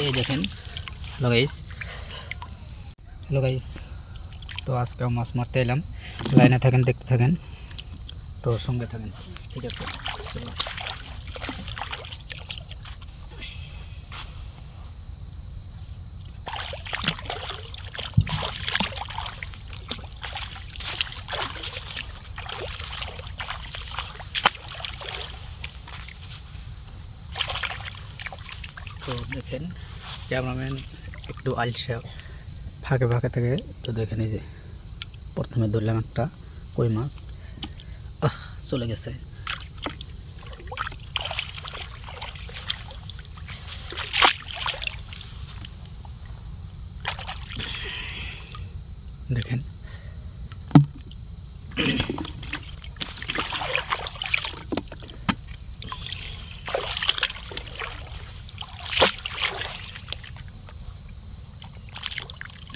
এই দেখেন hello guys, তো আজকে মাছ মারতে এলাম। লাইনে থাকেন, দেখতে থাকেন, তো সঙ্গে থাকেন, ঠিক আছে? চলো। তো দেখেন ক্যামেরাম্যান একটু আলসা, ফাঁকে ফাঁকে থাকে। তো দেখেন এই যে প্রথমে ধরলাম একটা কই মাছ, চলে গেছে। দেখেন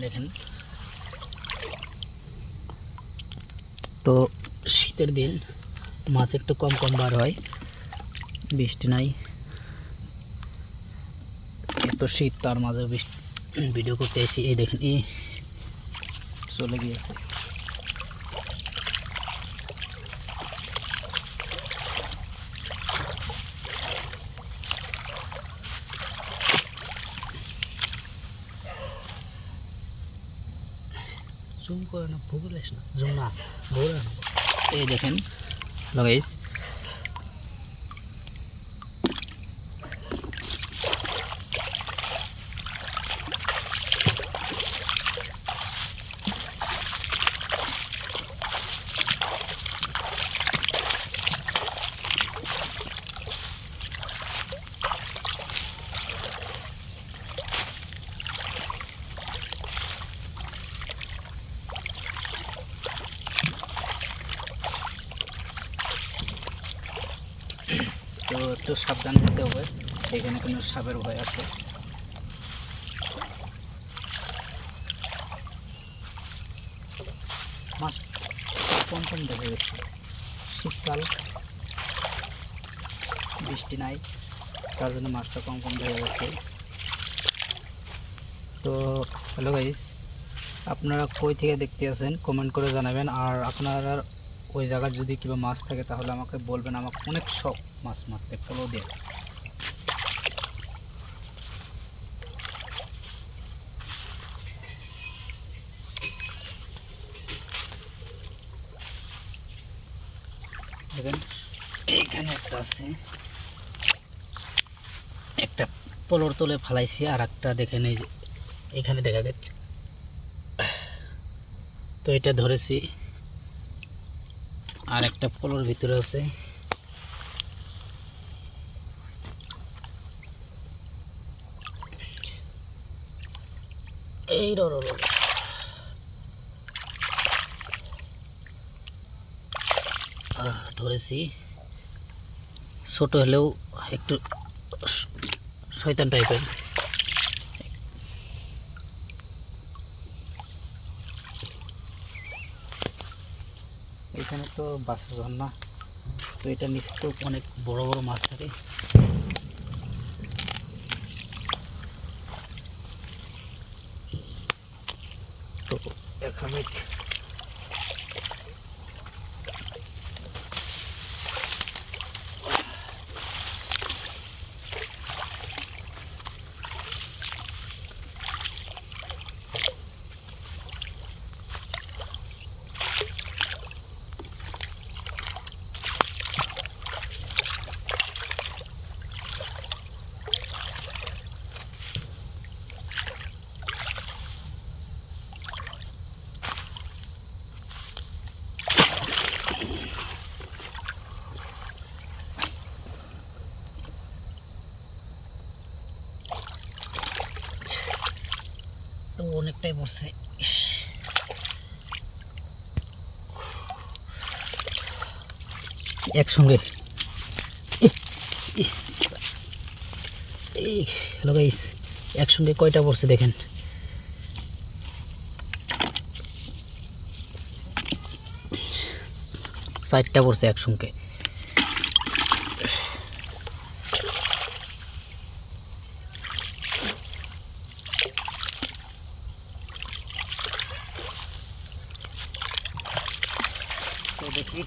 দেখেন তো শীতের দিন মাছ একটু কম কম বার হয়, বৃষ্টি নাই, এত শীত, তার মাঝে ভিডিও করতে এসে এই দেখেন এই চলে গিয়েছে। জুম করে না, ভুল আসে না, জুম না ভুল। এই দেখেন গাইস, তো একটু সাবধান হতে হবে, এখানে কোনো সাপের ভয় আছে। মাছ কম কম দেখা যাচ্ছে, শীতকাল, বৃষ্টি নাই, তার জন্য মাছটা কম কম দেখা যাচ্ছে। তো হ্যালো গাইস, আপনারা কই থেকে দেখতে আছেন কমেন্ট করে জানাবেন। আর আপনারা ওই জায়গায় যদি কিবা মাছ থাকে তাহলে আমাকে বলবেন, আমাকে অনেক শখ মাছ মারতে, ফলো দিয়ে। দেখেন এইখানে একটা আছে, একটা পলর তলে ফালাইছি, আর একটা দেখেন এই যে এখানে দেখা যাচ্ছে। তো এটা ধরেছি, আর একটা পলর ভিতরে আছে। এই ধরেছি, ছোট হলেও একটু শয়তান টাইপের। এখানে তো বাসা ঝর্ণা, তো এটা নিচে তো অনেক বড় বড় মাছ থাকে। তো এখানে তো অনেকটাই পড়ছে, একসঙ্গে। এই হ্যালো গাইস, একসঙ্গে কয়টা পড়ছে দেখেন। চারটা পড়ছে একসঙ্গে। দেখি